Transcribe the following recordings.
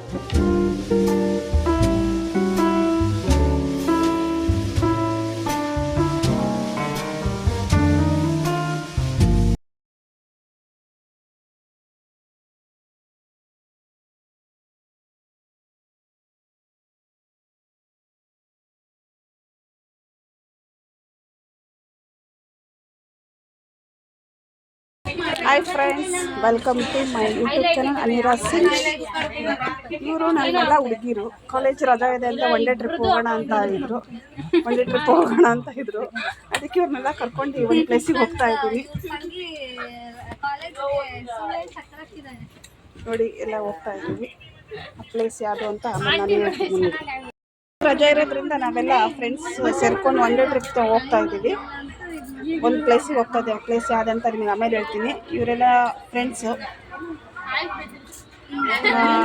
Hi friends, welcome to my YouTube channel Anira Singh. ಇವರು ನನ್ನೆಲ್ಲ ಹುಡುಗಿರು ಕಾಲೇಜ್ ರಜಾ ಇದೆ ಅಂತ ಒನ್ ಡೇ ಟ್ರಿಪ್ ಹೋಗೋಣ ಅಂತ ಇದ್ರು. ಅದಕ್ಕೆ ಇವ್ರನ್ನೆಲ್ಲ ಕರ್ಕೊಂಡು ಒಂದು ಪ್ಲೇಸಿಗೆ ಹೋಗ್ತಾ ಇದ್ದೀವಿ. ನೋಡಿ ಎಲ್ಲ ಹೋಗ್ತಾ ಇದ್ದೀವಿ. ಆ ಪ್ಲೇಸ್ ಯಾವುದು ಅಂತ ಆಮೇಲೆ ನಾನು ಹೇಳ್ತೀನಿ. ರಜಾ ಇರೋದ್ರಿಂದ ನಾವೆಲ್ಲ ಫ್ರೆಂಡ್ಸ್ ಸೇರ್ಕೊಂಡು ಒನ್ ಡೇ ಟ್ರಿಪ್ ಹೋಗ್ತಾ ಇದ್ದೀವಿ. ಒಂದು ಪ್ಲೇಸಿಗೆ ಹೋಗ್ತಾ ಇದ್ದೀವಿ. ಆ ಪ್ಲೇಸ್ ಯಾವುದಂತ ನಿಮಗೆ ಆಮೇಲೆ ಹೇಳ್ತೀನಿ. ಇವರೆಲ್ಲ ಫ್ರೆಂಡ್ಸು,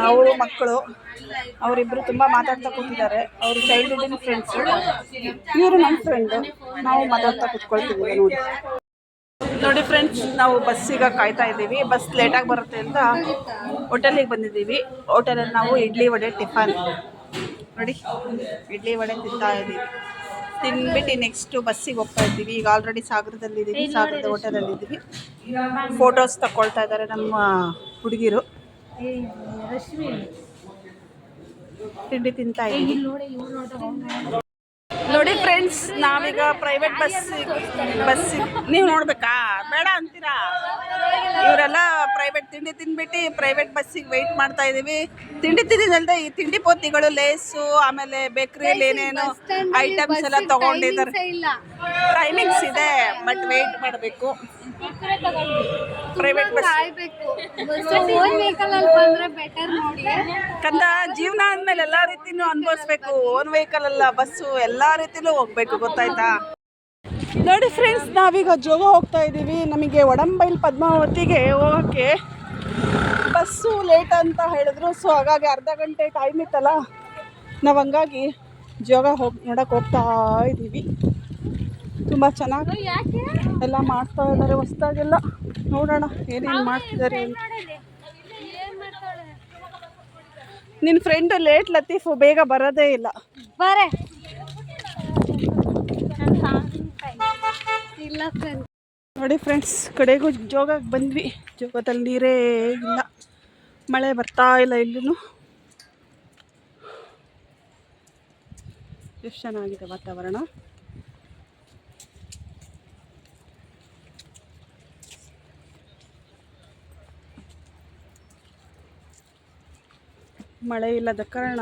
ಅವರು ಮಕ್ಕಳು, ಅವರಿಬ್ಬರು ತುಂಬ ಮಾತಾಡ್ತಾ ಕೂತಿದ್ದಾರೆ. ಅವರು ಚೈಲ್ಡ್ಹುಡ್ಡಿನ ಫ್ರೆಂಡ್ಸು. ಇವರು ನನ್ನ ಫ್ರೆಂಡು. ನಾವು ಮಾತಾಡ್ತಾ ಕೂತ್ಕೊಳ್ತಿದ್ದೀವಿ. ನೋಡಿ ಫ್ರೆಂಡ್ಸ್, ನಾವು ಬಸ್ಸಿಗೆ ಕಾಯ್ತಾ ಇದ್ದೀವಿ. ಬಸ್ ಲೇಟಾಗಿ ಬರುತ್ತೆ ಅಂತ ಹೋಟೆಲಿಗೆ ಬಂದಿದ್ದೀವಿ. ಹೋಟೆಲಲ್ಲಿ ನಾವು ಇಡ್ಲಿ ವಡೆ ಟಿಫನ್ ನೋಡಿ, ಇಡ್ಲಿ ವಡೆ ತಿಂತಾ ಇದ್ದೀವಿ. ತಿಂದ್ಬಿಟ್ಟು ನೆಕ್ಸ್ಟು ಬಸ್ಸಿಗೆ ಹೋಗ್ತಾ ಇದ್ದೀವಿ. ಈಗ ಆಲ್ರೆಡಿ ಸಾಗರದಲ್ಲಿದ್ದೀವಿ, ಸಾಗರದ ಹೋಟೆಲಲ್ಲಿದ್ದೀವಿ. ಫೋಟೋಸ್ ತಗೊಳ್ತಾ ಇದ್ದಾರೆ ನಮ್ಮ ಹುಡುಗಿರು. ತಿಂಡಿ ತಿಂತಾ ಇದ್ದೀವಿ. ನೋಡಿ ಫ್ರೆಂಡ್ಸ್, ನಾವೀಗ ಪ್ರೈವೇಟ್ ಬಸ್ಸಿಗೆ ನೀವು ನೋಡ್ಬೇಕಾ ಬೇಡ ಅಂತೀರಾ? ಇವರೆಲ್ಲ ಪ್ರೈವೇಟ್ ತಿಂಡಿ ತಿಂದ್ಬಿಟ್ಟು ಪ್ರೈವೇಟ್ ಬಸ್ಸಿಗೆ ವೆಯ್ಟ್ ಮಾಡ್ತಾ ಇದ್ದೀವಿ. ತಿಂಡಿ ತಿಂದಿದ್ದಲ್ದೆ ಈ ತಿಂಡಿ ಪೋತಿಗಳು, ಲೇಸು, ಆಮೇಲೆ ಬೇಕ್ರಿಯಲ್ಲಿ ಏನೇನು ಐಟಮ್ಸ್ ಎಲ್ಲ ತಗೊಂಡಿದ್ದಾರೆ. ಟೈಮಿಂಗ್ಸ್ ಇದೆ, ಬಟ್ ವೆಯ್ಟ್ ಮಾಡಬೇಕು. ಪ್ರೈವೇಟ್ ಬಸ್ ಕಂದ ಜೀವನ ಅಂದಮೇಲೆ ಎಲ್ಲ ರೀತಿನೂ ಅನುಭವಿಸ್ಬೇಕು. ಓನ್ ವೆಹಿಕಲ್ ಅಲ್ಲ, ಬಸ್ಸು ಎಲ್ಲ ರೀತಿನೂ ಹೋಗ್ಬೇಕು, ಗೊತ್ತಾಯ್ತಾ? ನೋಡಿ ಫ್ರೆಂಡ್ಸ್, ನಾವೀಗ ಜೋಗ ಹೋಗ್ತಾ ಇದ್ದೀವಿ. ನಮಗೆ ಒಡಂಬೈಲ್ ಪದ್ಮಾವತಿಗೆ ಹೋಗೋಕ್ಕೆ ಬಸ್ಸು ಲೇಟ್ ಅಂತ ಹೇಳಿದ್ರು. ಸೊ ಹಾಗಾಗಿ ಅರ್ಧ ಗಂಟೆ ಟೈಮ್ ಇತ್ತಲ್ಲ, ನಾವು ಹಂಗಾಗಿ ಜೋಗ ನೋಡೋಕೆ ಹೋಗ್ತಾ ಇದ್ದೀವಿ. ತುಂಬ ಚೆನ್ನಾಗಿ ಎಲ್ಲ ಮಾಡ್ತಾ ಇದ್ದಾರೆ ಹೊಸ್ದಾಗೆಲ್ಲ. ನೋಡೋಣ ಏನೇನು ಮಾಡ್ತಿದ್ದಾರೆ ಅಂತ. ನಿನ್ನ ಫ್ರೆಂಡ್ ಲೇಟ್ ಲತೀಫು ಬೇಗ ಬರೋದೇ ಇಲ್ಲ. ನೋಡಿ ಫ್ರೆಂಡ್ಸ್, ಕಡೆಗೂ ಜೋಗಕ್ಕೆ ಬಂದ್ವಿ. ಜೋಗದಲ್ಲಿ ನೀರೇ ಇಲ್ಲ, ಮಳೆ ಬರ್ತಾ ಇಲ್ಲ. ಇಲ್ಲೂ ಎಷ್ಟು ಚೆನ್ನಾಗಿದೆ ವಾತಾವರಣ. ಮಳೆ ಇಲ್ಲದ ಕಾರಣ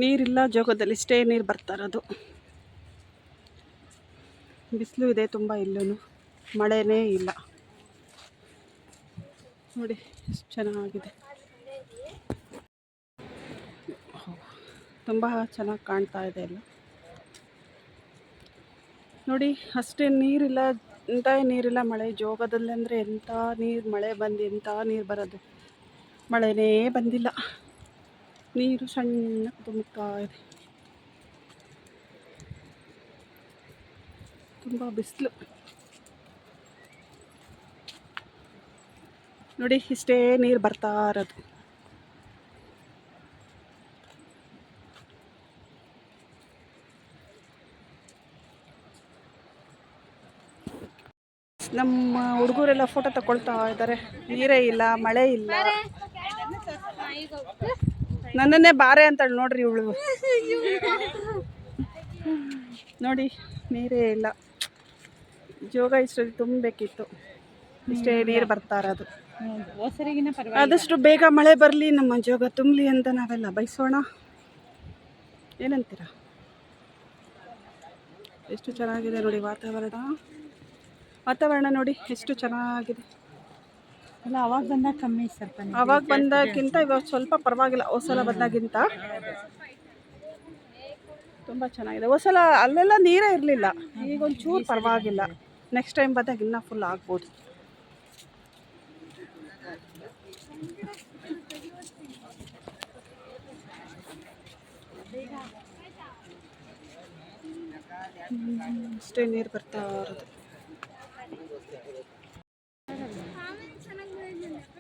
ನೀರಿಲ್ಲ ಜೋಗದಲ್ಲಿ, ಇಷ್ಟೇ ನೀರು ಬರ್ತಾ ಇರೋದು. ಬಿಸಿಲು ಇದೆ ತುಂಬ, ಇಲ್ಲೂ ಮಳೆನೇ ಇಲ್ಲ. ನೋಡಿ ಎಷ್ಟು ಚೆನ್ನಾಗಿದೆ, ತುಂಬ ಚೆನ್ನಾಗಿ ಕಾಣ್ತಾ ಇದೆ ಎಲ್ಲ. ನೋಡಿ ಅಷ್ಟೇ ನೀರಿಲ್ಲ, ಎಂಥ ನೀರಿಲ್ಲ. ಮಳೆ ಜೋಗದಲ್ಲಿ ಅಂದರೆ ಎಂಥ ನೀರು, ಮಳೆ ಬಂದು ಎಂಥ ನೀರು ಬರೋದು. ಮಳೆನೇ ಬಂದಿಲ್ಲ, ನೀರು ಸಣ್ಣ ತುಂಬುತ್ತಾ ಇದೆ. ತುಂಬ ಬಿಸಿಲು. ನೋಡಿ ಇಷ್ಟೇ ನೀರು ಬರ್ತಾ ಇರೋದು. ನಮ್ಮ ಹುಡುಗರೆಲ್ಲ ಫೋಟೋ ತಗೊಳ್ತಾ ಇದ್ದಾರೆ. ನೀರೇ ಇಲ್ಲ, ಮಳೆ ಇಲ್ಲ. ನನ್ನನ್ನೇ ಬಾರೆ ಅಂತಾಳೆ ನೋಡ್ರಿ ಇವಳು. ನೋಡಿ ನೀರೇ ಇಲ್ಲ. ಜೋಗ ಇಷ್ಟೊಂದು ತುಂಬಬೇಕಿತ್ತು, ಇಷ್ಟೇ ನೀರು ಬರ್ತಾ ಇರೋದು. ಆದಷ್ಟು ಬೇಗ ಮಳೆ ಬರಲಿ, ನಮ್ಮ ಜೋಗ ತುಂಬಲಿ ಅಂತ ನಾವೆಲ್ಲ ಬಯಸೋಣ. ಏನಂತೀರ? ಎಷ್ಟು ಚೆನ್ನಾಗಿದೆ ನೋಡಿ ವಾತಾವರಣ ನೋಡಿ ಎಷ್ಟು ಚೆನ್ನಾಗಿದೆ. ಅಲ್ಲ ಅವಾಗ ಬಂದಾಗ ಕಮ್ಮಿ, ಸ್ವಲ್ಪ ಅವಾಗ ಬಂದಾಗಿಂತ ಇವಾಗ ಸ್ವಲ್ಪ ಪರವಾಗಿಲ್ಲ. ಹೊಸಲ ಬಂದಾಗಿಂತ ತುಂಬ ಚೆನ್ನಾಗಿದೆ. ಹೊಸಲ ಅಲ್ಲೆಲ್ಲ ನೀರೇ ಇರಲಿಲ್ಲ, ಈಗ ಒಂಚೂರು ಪರವಾಗಿಲ್ಲ. ನೆಕ್ಸ್ಟ್ ಟೈಮ್ ಬಂದಾಗ ಇನ್ನೂ ಫುಲ್ ಆಗ್ಬೋದು. ಅಷ್ಟೇ ನೀರು ಬರ್ತಾ ಇರೋದು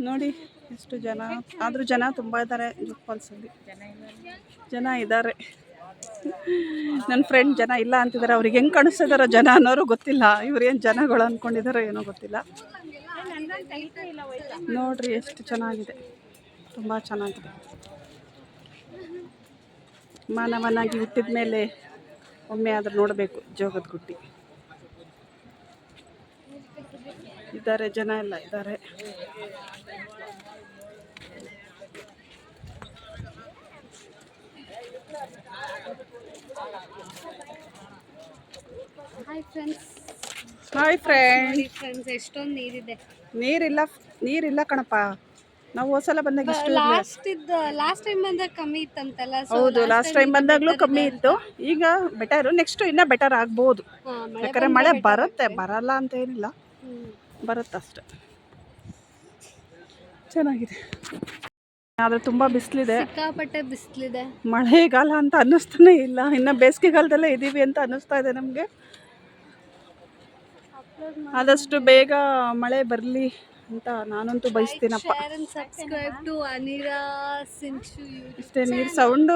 ನೋಡಿ. ಎಷ್ಟು ಜನ ಆದರೂ ಜನ ತುಂಬ ಇದ್ದಾರೆ ಜೋಗ್ ಫಾಲ್ಸಲ್ಲಿ. ಜನ ಇದ್ದಾರೆ. ನನ್ನ ಫ್ರೆಂಡ್ ಜನ ಇಲ್ಲ ಅಂತಿದ್ದಾರೆ. ಅವ್ರಿಗೆ ಹೆಂಗೆ ಕಾಣಿಸ್ತಿದಾರೋ ಜನ ಅನ್ನೋರು ಗೊತ್ತಿಲ್ಲ. ಇವ್ರೇನು ಜನಗಳು ಅಂದ್ಕೊಂಡಿದ್ದಾರೋ ಏನೋ ಗೊತ್ತಿಲ್ಲ. ನೋಡ್ರಿ ಎಷ್ಟು ಚೆನ್ನಾಗಿದೆ, ತುಂಬ ಚೆನ್ನಾಗಿದೆ. ಮಾನವನಾಗಿ ಹುಟ್ಟಿದ ಮೇಲೆ ಒಮ್ಮೆ ಆದರೂ ನೋಡಬೇಕು ಜೋಗದ ಗುಡ್ಡಿ. ಇದ್ದಾರೆ ಜನ ಎಲ್ಲ ಇದ್ದಾರೆ. Hi friends. ಎಷ್ಟೊಂದು ನೀರಿದೆ. ನೀರಿಲ್ಲ ಕಣಪ್ಪ. ನಾವು ಹೋದ್ಸಲ ಬಂದಾಗ ಲಾಸ್ಟ್ ಟೈಮ್ ಬಂದಾಗ ಕಮ್ಮಿ ಇತ್ತಂತಲ್ಲ. ಹೌದು, ಲಾಸ್ಟ್ ಟೈಮ್ ಬಂದಾಗಲೂ ಕಮ್ಮಿ ಇತ್ತು. ಈಗ ಬೆಟರು, ನೆಕ್ಸ್ಟ್ ಇನ್ನೂ ಬೆಟರ್ ಆಗ್ಬೋದು. ಯಾಕಂದರೆ ಮಳೆ ಬರುತ್ತೆ, ಬರಲ್ಲ ಅಂತ ಏನಿಲ್ಲ, ಬರುತ್ತಷ್ಟೆ. ಚೆನ್ನಾಗಿದೆ. ಆದರೆ ತುಂಬ ಬಿಸಿಲಿದೆ, ಸಿಕ್ಕಾಪಟ್ಟೆ ಬಿಸಿಲಿದೆ. ಮಳೆಗಾಲ ಅಂತ ಅನ್ನಿಸ್ತಾನೆ ಇಲ್ಲ. ಇನ್ನು ಬೇಸಿಗೆಗಾಲದಲ್ಲೇ ಇದ್ದೀವಿ ಅಂತ ಅನ್ನಿಸ್ತಾ ಇದೆ ನಮಗೆ. ಆದಷ್ಟು ಬೇಗ ಮಳೆ ಬರಲಿ ಅಂತ ನಾನಂತೂ ಬಯಸ್ತೀನಪ್ಪ. ಇಷ್ಟೇ. ನೀರು ಸೌಂಡ್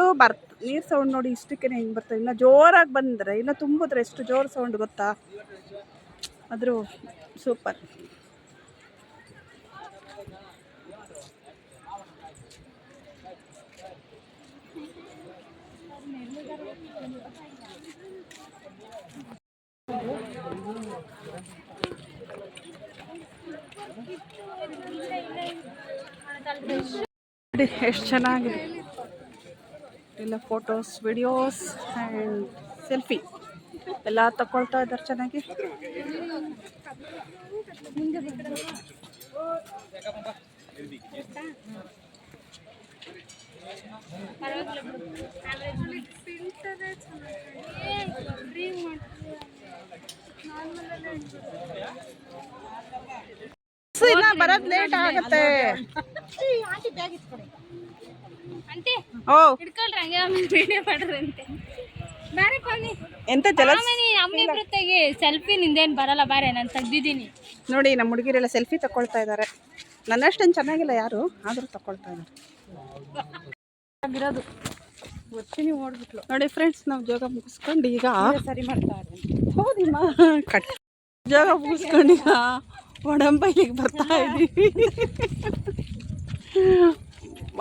ನೋಡಿ, ಇಷ್ಟಕ್ಕೆ ಹಿಂಗೆ ಬರ್ತದೆ. ಇನ್ನು ಜೋರಾಗಿ ಬಂದರೆ, ಇನ್ನು ತುಂಬಿದ್ರೆ ಎಷ್ಟು ಜೋರು ಸೌಂಡ್ ಗೊತ್ತಾ? ಆದರೂ ಸೂಪರ್. ಎಷ್ಟು ಚೆನ್ನಾಗಿದೆ ಎಲ್ಲ. ಫೋಟೋಸ್, ವಿಡಿಯೋಸ್ ಆ್ಯಂಡ್ ಸೆಲ್ಫಿ ಎಲ್ಲ ತಗೊಳ್ತಾ ಇದ್ದಾರೆ ಚೆನ್ನಾಗಿ. ಬರೋದು ಲೇಟ್ ಆಗುತ್ತೆ. ಸೆಲ್ಫಿ ನಿಂದೇನು ಬರಲ್ಲ, ಬಾರೆ ನಾನು ತೆಗ್ದಿದ್ದೀನಿ ನೋಡಿ. ನಮ್ಮ ಹುಡುಗಿರೆಲ್ಲ ಸೆಲ್ಫಿ ತಗೊಳ್ತಾ ಇದ್ದಾರೆ. ನನ್ನಷ್ಟೇನು ಚೆನ್ನಾಗಿಲ್ಲ ಯಾರು, ಆದರೂ ತಗೊಳ್ತಾ ಇದ್ದಾರೆ. ನೋಡಿ ಫ್ರೆಂಡ್ಸ್, ನಾವು ಜೋಗ ಮುಗಿಸ್ಕೊಂಡು ಈಗ ಸರಿ ಮಾಡ್ತಾರೆ. ಹೌದಿಮ್ಮ, ಜೋಗ ಮುಗಿಸ್ಕೊಂಡು ಈಗ ಒಡಂಬೈಲಿಗೆ ಬರ್ತಾ ಇದ್ದೀವಿ.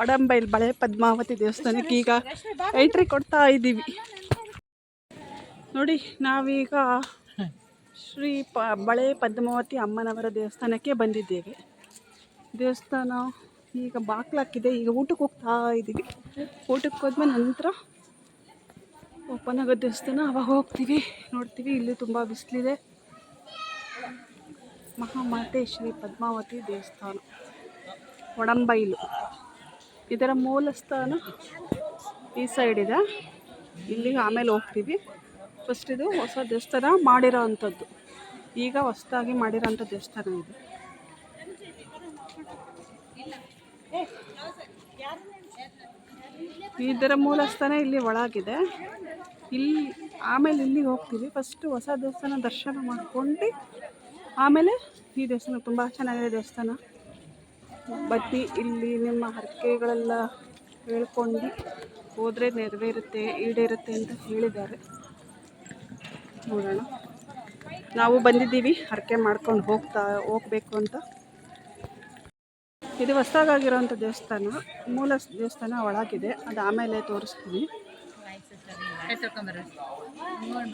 ಒಡಂಬೈಲ್ ಬಳೆ ಪದ್ಮಾವತಿ ದೇವಸ್ಥಾನಕ್ಕೆ ಈಗ ಎಂಟ್ರಿ ಕೊಡ್ತಾ ಇದ್ದೀವಿ. ನೋಡಿ, ನಾವೀಗ ಶ್ರೀ ಬಳೆ ಪದ್ಮಾವತಿ ಅಮ್ಮನವರ ದೇವಸ್ಥಾನಕ್ಕೆ ಬಂದಿದ್ದೇವೆ. ದೇವಸ್ಥಾನ ಈಗ ಬಾಗ್ಲಾಕಿದೆ. ಈಗ ಊಟಕ್ಕೆ ಹೋಗ್ತಾ ಇದ್ದೀವಿ. ಊಟಕ್ಕೆ ಹೋದ್ಮೇಲೆ ನಂತರ ಓಪನ್ ಆಗೋ ದೇವಸ್ಥಾನ, ಅವಾಗ ಹೋಗ್ತೀವಿ, ನೋಡ್ತೀವಿ. ಇಲ್ಲಿ ತುಂಬ ಬಿಸಿಲಿದೆ. ಮಹಾಮಾತೆ ಶ್ರೀ ಪದ್ಮಾವತಿ ದೇವಸ್ಥಾನ, ಒಡಂಬೈಲು. ಇದರ ಮೂಲ ಸ್ಥಾನ ಈ ಸೈಡ್ ಇದೆ. ಇಲ್ಲಿಗೆ ಆಮೇಲೆ ಹೋಗ್ತೀವಿ. ಫಸ್ಟ್ ಇದು ಹೊಸ ದೇವಸ್ಥಾನ ಮಾಡಿರೋ ಅಂಥದ್ದು, ಈಗ ಹೊಸದಾಗಿ ಮಾಡಿರೋ ಅಂಥ ದೇವಸ್ಥಾನ ಇದು. ಇದರ ಮೂಲ ಸ್ಥಾನ ಇಲ್ಲಿ ಒಳಗಿದೆ. ಇಲ್ಲಿ ಆಮೇಲೆ ಇಲ್ಲಿಗೆ ಹೋಗ್ತೀವಿ. ಫಸ್ಟು ಹೊಸ ದೇವಸ್ಥಾನ ದರ್ಶನ ಮಾಡ್ಕೊಂಡು ಆಮೇಲೆ ಈ ದೇವಸ್ಥಾನ. ತುಂಬ ಚೆನ್ನಾಗಿದೆ ದೇವಸ್ಥಾನ. ಬನ್ನಿ, ಇಲ್ಲಿ ನಿಮ್ಮ ಹರಕೆಗಳೆಲ್ಲ ಹೇಳ್ಕೊಂಡು ಹೋದರೆ ನೆರವೇರುತ್ತೆ, ಈಡೇರುತ್ತೆ ಅಂತ ಹೇಳಿದ್ದಾರೆ. ನೋಡೋಣ. ನಾವು ಬಂದಿದ್ದೀವಿ ಹರಕೆ ಮಾಡ್ಕೊಂಡು ಹೋಗಬೇಕು ಅಂತ. ಇದು ಹೊಸದಾಗಿರೋಂಥ ದೇವಸ್ಥಾನ. ಮೂಲ ದೇವಸ್ಥಾನ ಒಳಗಿದೆ, ಅದು ಆಮೇಲೆ ತೋರಿಸ್ತೀನಿ.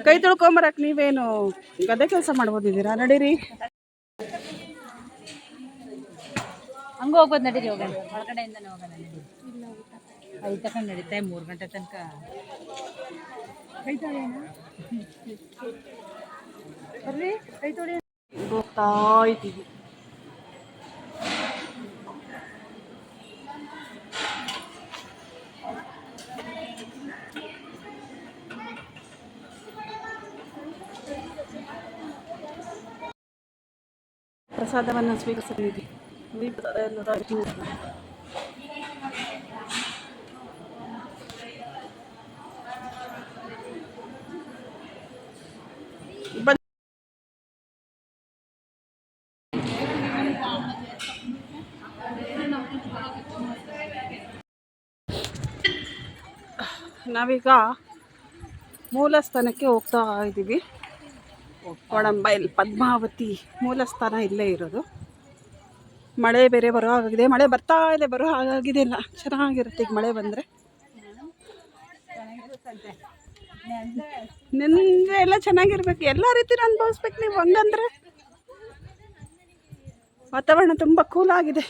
ಕೈ ತೊಳ್ಕೊಂಬರಕ್ಕೆ ನೀವೇನು ಗದ್ದೆ ಕೆಲಸ ಮಾಡ್ಬೋದಿದ್ದೀರಾ? ನಡೀರಿ. ಹಂಗೆ ಹೋಗ್ಬೋದು, ನಡೀರಿ. ಹೋಗೋಣ, ಹೊರಗಡೆಯಿಂದನೇ ಹೋಗೋಣ, ನಡೀರಿ. ಐದು ತಗೊಂಡು ನಡೀತಾ 3 ಗಂಟೆ ತನಕ. ಬರ್ರಿ, ಕೈ ತೊಳಿ. ಹೋಗ್ತಾ ಇದ್ದೀವಿ. ಪ್ರಸಾದವನ್ನು ಸ್ವೀಕರಿಸಿದ್ದೀವಿ. ನಾವೀಗ ಮೂಲಸ್ಥಾನಕ್ಕೆ ಹೋಗ್ತಾ ಇದ್ದೀವಿ. ಒಡಂಬೈಲ್ ಪದ್ಮಾವತಿ ಮೂಲಸ್ಥಾನ ಇಲ್ಲೇ ಇರೋದು. ಮಳೆ ಬೇರೆ ಬರೋ ಹಾಗಾಗಿದೆ, ಮಳೆ ಬರ್ತಾ ಇದೆ, ಬರೋ ಹಾಗಾಗಿದೆ. ಇಲ್ಲ ಚೆನ್ನಾಗಿರುತ್ತೆ ಈಗ ಮಳೆ ಬಂದರೆ. ನಿಂದರೆ ಎಲ್ಲ ಚೆನ್ನಾಗಿರ್ಬೇಕು, ಎಲ್ಲ ರೀತಿನೂ ಅನುಭವಿಸ್ಬೇಕು ನೀವು. ಹಂಗಂದ್ರೆ ವಾತಾವರಣ ತುಂಬ ಕೂಲಾಗಿದೆ.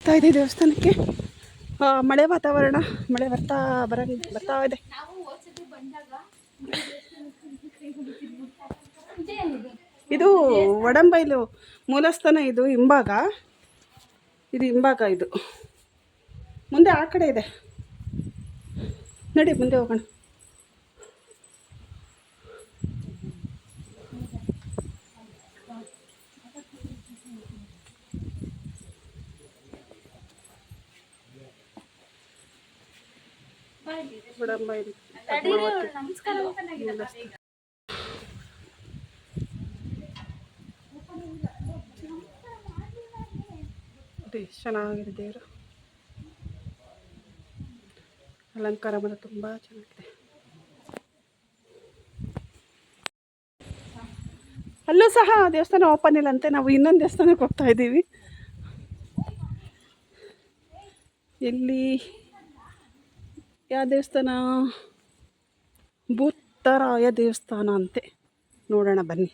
ಬರ್ತಾ ಇದೆ ದೇವಸ್ಥಾನಕ್ಕೆ. ಮಳೆ ವಾತಾವರಣ, ಮಳೆ ಬರ್ತಾ ಇದೆ. ಇದು ಒಡಂಬೈಲು ಮೂಲಸ್ಥಾನ. ಇದು ಹಿಂಭಾಗ, ಇದು ಮುಂದೆ ಆ ಕಡೆ ಇದೆ. ನಡಿ ಮುಂದೆ ಹೋಗೋಣ. ಒಡಂಬೈಲು ಚೆನ್ನಾಗಿದೆ. ದೇವರು ಅಲಂಕಾರ ಮಾತ್ರ ತುಂಬ ಚೆನ್ನಾಗಿದೆ. ಅಲ್ಲೂ ಸಹ ದೇವಸ್ಥಾನ ಓಪನ್ ಇಲ್ಲ ಅಂತೆ. ನಾವು ಇನ್ನೊಂದು ದೇವಸ್ಥಾನಕ್ಕೆ ಹೋಗ್ತಾ ಇದ್ದೀವಿ. ಎಲ್ಲಿ ಯಾವ ದೇವಸ್ಥಾನ? ಭೂತರಾಯ ದೇವಸ್ಥಾನ ಅಂತೆ. ನೋಡೋಣ ಬನ್ನಿ.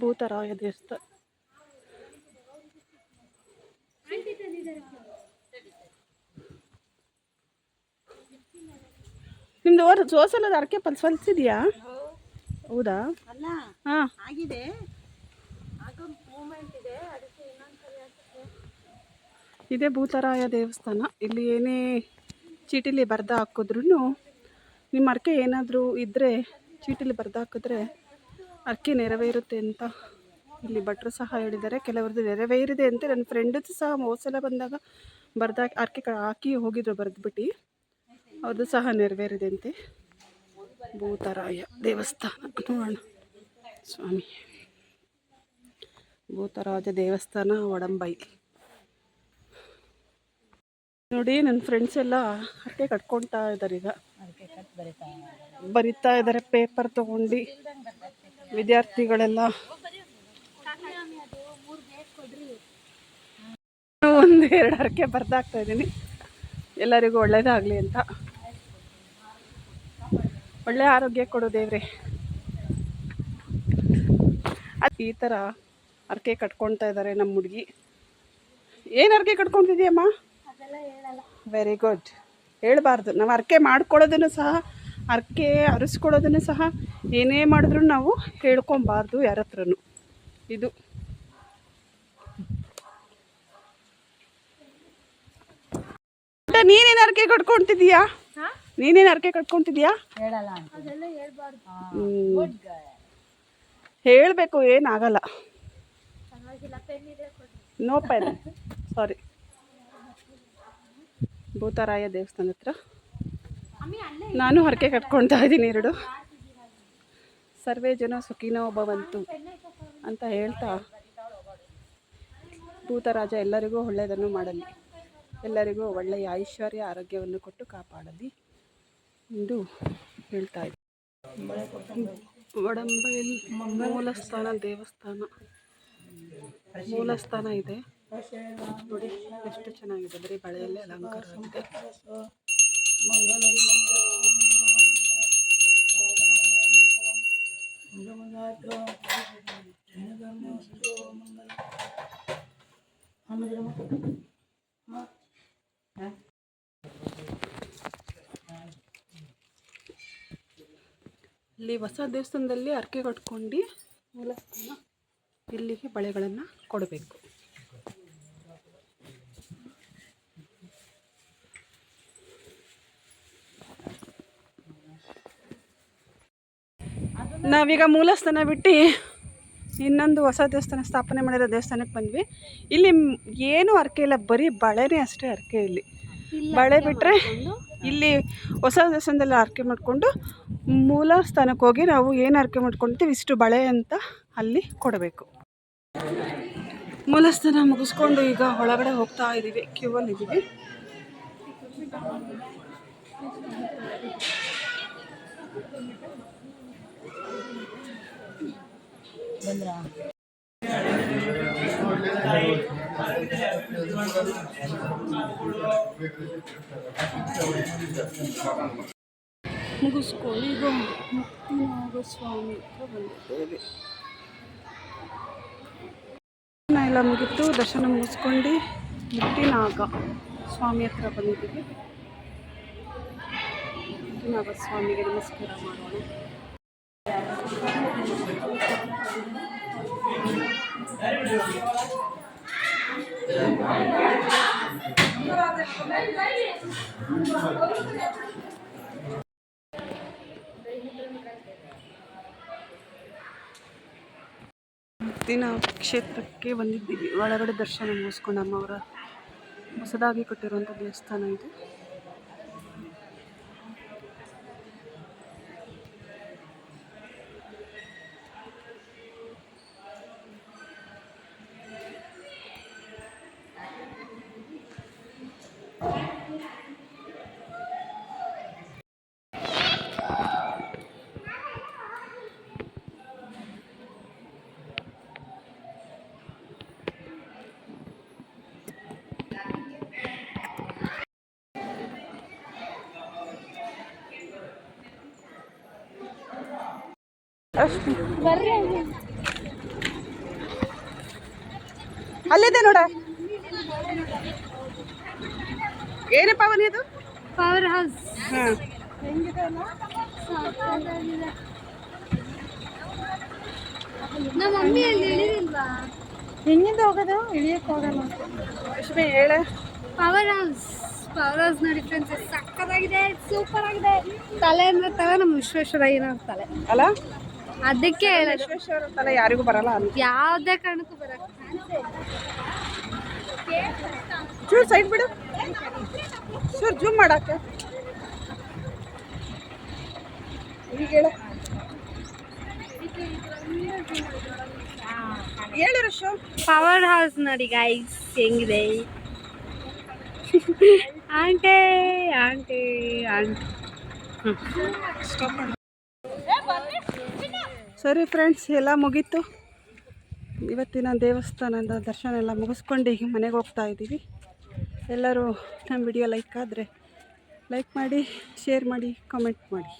ಭೂತರಾಯ ದೇವಸ್ಥಾನ. ನಿಮ್ದು ಸೋಸಲದ ಅರಕೆ ಫಲಿಸಿದೆಯಾ? ಹೌದಾ? ಹಾಂ ಆಗಿದೆ. ಇದೇ ಭೂತರಾಯ ದೇವಸ್ಥಾನ. ಇಲ್ಲಿ ಏನೇ ಚೀಟಿಲಿ ಬರೆದು ಹಾಕಿದ್ರೂ, ನಿಮ್ಮ ಅರಕೆ ಏನಾದರೂ ಇದ್ದರೆ ಚೀಟಿಲಿ ಬರೆದು ಹಾಕಿದ್ರೆ ಅರಕೆ ನೆರವೇರುತ್ತೆ ಅಂತ ಇಲ್ಲಿ ಭಟ್ರು ಸಹ ಹೇಳಿದ್ದಾರೆ. ಕೆಲವ್ರದ್ದು ನೆರವೇರಿದೆ ಅಂತ. ನನ್ನ ಫ್ರೆಂಡದ್ದು ಸಹ ಹೋದ್ಸಲ ಬಂದಾಗ ಬರ್ದಾಕಿ ಅರಕೆ ಹಾಕಿ ಹೋಗಿದ್ರು, ಬರೆದ್ಬಿಟ್ಟು. ಅವ್ರದ್ದು ಸಹ ನೆರವೇರಿದೆ ಅಂತೆ. ಭೂತರಾಯ ದೇವಸ್ಥಾನ ನೋಡೋಣ. ಸ್ವಾಮಿ ಭೂತರಾಜ ದೇವಸ್ಥಾನ ಒಡಂಬೈ. ನೋಡಿ, ನನ್ನ ಫ್ರೆಂಡ್ಸ್ ಎಲ್ಲ ಅರಕೆ ಕಟ್ಕೊಳ್ತಾ ಇದ್ದಾರೆ. ಈಗ ಬರಿತಾ ಇದ್ದಾರೆ ಪೇಪರ್ ತೊಗೊಂಡು. ವಿದ್ಯಾರ್ಥಿಗಳೆಲ್ಲ ಒಂದು 2 ಅರಕೆ ಬರ್ದಾಕ್ತಾ ಇದ್ದೀನಿ. ಎಲ್ಲರಿಗೂ ಒಳ್ಳೇದಾಗಲಿ ಅಂತ. ಒಳ್ಳೆ ಆರೋಗ್ಯ ಕೊಡು ದೇವ್ರೆ. ಈ ಥರ ಅರಕೆ ಕಟ್ಕೊಳ್ತಾ ಇದ್ದಾರೆ ನಮ್ಮ ಹುಡುಗಿ. ಏನು ಅರಕೆ ಕಟ್ಕೊತಿದ್ದೀಯಮ್ಮ? Very good. ಹೇಳ್ಬಾರ್ದು. ನಾವು ಅರಕೆ ಮಾಡ್ಕೊಳ್ಳೋದನ್ನು ಸಹ, ಅರಕೆ ಅರಿಸ್ಕೊಳ್ಳೋದನ್ನು ಸಹ ಏನೇ ಮಾಡಿದ್ರು ನಾವು ಹೇಳ್ಕೊಬಾರ್ದು ಯಾರ ಹತ್ರನೂ. ಇದು ನೀನೇನು ಅರಕೆ ಕಟ್ಕೊತಿದ್ದೀಯಾ? ನೀನೇನು ಅರಕೆ ಕಟ್ಕೊತಿದ್ದೀಯಾ? ಹೇಳಬೇಕು, ಏನಾಗಲ್ಲ. ನೋ ಪೆನ್, ಸಾರಿ. ಭೂತರಾಯ ದೇವಸ್ಥಾನ ಹತ್ರ ನಾನು ಹರಕೆ ಕಟ್ಕೊಳ್ತಾ ಇದ್ದೀನಿ 2. ಸರ್ವೇ ಜನ ಸುಖಿನೋ ಭವಂತು ಅಂತ ಹೇಳ್ತಾ, ಭೂತರಾಜ ಎಲ್ಲರಿಗೂ ಒಳ್ಳೆಯದನ್ನು ಮಾಡಲಿ, ಎಲ್ಲರಿಗೂ ಒಳ್ಳೆಯ ಐಶ್ವರ್ಯ ಆರೋಗ್ಯವನ್ನು ಕೊಟ್ಟು ಕಾಪಾಡಲಿ ಎಂದು ಹೇಳ್ತಾ ಇದ್ದೀನಿ. ಒಡಂಬೈಲ್ ಮೂಲಸ್ಥಾನ ದೇವಸ್ಥಾನ. ಮೂಲಸ್ಥಾನ ಇದೆ ನೋಡಿ, ಎಷ್ಟು ಚೆನ್ನಾಗಿದೆ. ಬರೀ ಬಳೆಯಲ್ಲೇ ಅಲಂಕಾರ ಆಗಿದೆ. ಇಲ್ಲಿ ಹೊಸ ದೇವಸ್ಥಾನದಲ್ಲಿ ಅರಕೆ ಕಟ್ಕೊಂಡು ಮೂಲಸ್ಥಾನ ಇಲ್ಲಿಗೆ ಬಳೆಗಳನ್ನು ಕೊಡಬೇಕು. ನಾವೀಗ ಮೂಲಸ್ಥಾನ ಬಿಟ್ಟು ಇನ್ನೊಂದು ಹೊಸ ದೇವಸ್ಥಾನ ಸ್ಥಾಪನೆ ಮಾಡಿರೋ ದೇವಸ್ಥಾನಕ್ಕೆ ಬಂದ್ವಿ. ಇಲ್ಲಿ ಏನೂ ಅರಕೆ ಇಲ್ಲ, ಬರೀ ಬಳೆನೇ ಅಷ್ಟೇ ಅರಕೆ. ಇಲ್ಲಿ ಬಳೆ ಬಿಟ್ಟರೆ ಇಲ್ಲಿ ಹೊಸ ದೇವಸ್ಥಾನದಲ್ಲಿ ಅರಕೆ ಮಾಡಿಕೊಂಡು ಮೂಲ ಸ್ಥಾನಕ್ಕೆ ಹೋಗಿ ನಾವು ಏನು ಅರಕೆ ಮಾಡ್ಕೊಳ್ತೀವಿ ಇಷ್ಟು ಬಳೆ ಅಂತ ಅಲ್ಲಿ ಕೊಡಬೇಕು. ಮೂಲಸ್ಥಾನ ಮುಗಿಸ್ಕೊಂಡು ಈಗ ಒಳಗಡೆ ಹೋಗ್ತಾ ಇದ್ದೀವಿ, ಕ್ಯೂ ಅಲ್ಲಿ ಇದ್ದೀವಿ. ಬಂದ್ರಾ? ಮುಗಿಸ್ಕೊಂಡು ಈಗ ಮುಕ್ತಿನಾಗ ಸ್ವಾಮಿ ಹತ್ರ ಬಂದಿದ್ದೇವೆ. ಎಲ್ಲ ಮುಗಿತು, ದರ್ಶನ ಮುಗಿಸ್ಕೊಂಡು ಮುಕ್ತಿನಾಗ ಸ್ವಾಮಿ ಹತ್ರ ಬಂದಿದ್ದೀವಿ. ಮುಕ್ತಿನಾಗ ಸ್ವಾಮಿಗೆ ನಮಸ್ಕಾರ ಮಾಡೋಣ. ಮುಕ್ತಿನಾಗ ಕ್ಷೇತ್ರಕ್ಕೆ ಬಂದಿದ್ದೀವಿ. ಒಳಗಡೆ ದರ್ಶನ ಮುಗಿಸ್ಕೊಂಡು ಅಮ್ಮವರ ಹೊಸದಾಗಿ ಕಟ್ಟಿರುವಂಥ ದೇವಸ್ಥಾನ ಇದು. ಅಲ್ಲಿದೆ ನೋಡ. ಏನಪ್ಪ ಅವನಿದು? Power house. ಹಾಂ, ನಮ್ಮ ಮಮ್ಮಿ ಅಲ್ಲಿ ಇಳಿದಿಲ್ವಾ? ಹೆಂಗಿಂದ ಹೋಗೋದು? ಇಳಿಯಕ್ಕೆ ಹೋಗಲ್ಲ. ಲಕ್ಷ್ಮಿ ಹೇಳ. ಪವರ್ ಹೌಸ್ ನೋಡಿ ಫ್ರೆಂಡ್ಸ್, ಸಕ್ಕತ್ತಾಗಿದೆ, ಸೂಪರ್ ಆಗಿದೆ. ತಲೆ ಅಂದ್ರೆ ತಲೆ ನಮ್ಮ ವಿಶ್ವೇಶ್ವರಯ್ಯನವ್ರ ತಲೆ ಅಲ್ಲ, ಅದಕ್ಕೆ ಹೇಳೋದು. ವಿಶ್ವೇಶ್ವರ ತಲೆ ಯಾರಿಗೂ ಬರಲ್ಲ ಅಂತ. ಯಾವುದೇ ಕಾರಣಕ್ಕೂ ಬರಲ್ಲ. ಚೂರು ಸೈಡ್ ಬಿಡು, ಚೂರು ಜೂಮ್ ಮಾಡಕ್ಕೆ. ಈಗ ಹೇಳ, ಹೇಳು ರಶು. ಪವರ್ ಹೌಸ್ ನೋಡಿ ಗೈಸ್ ಹೆಂಗಿದೆ. ಆಂಟೆ ಆಂಟೆ ಆಂಟೆ. ಸರಿ ಫ್ರೆಂಡ್ಸ್, ಎಲ್ಲ ಮುಗೀತು. ಇವತ್ತಿನ ದೇವಸ್ಥಾನದ ದರ್ಶನ ಎಲ್ಲ ಮುಗಿಸ್ಕೊಂಡು ಈಗ ಮನೆಗೆ ಹೋಗ್ತಾ ಇದ್ದೀವಿ. ಎಲ್ಲರೂ ನಮ್ಮ ವಿಡಿಯೋ ಲೈಕ್ ಆದರೆ ಲೈಕ್ ಮಾಡಿ, ಶೇರ್ ಮಾಡಿ, ಕಾಮೆಂಟ್ ಮಾಡಿ.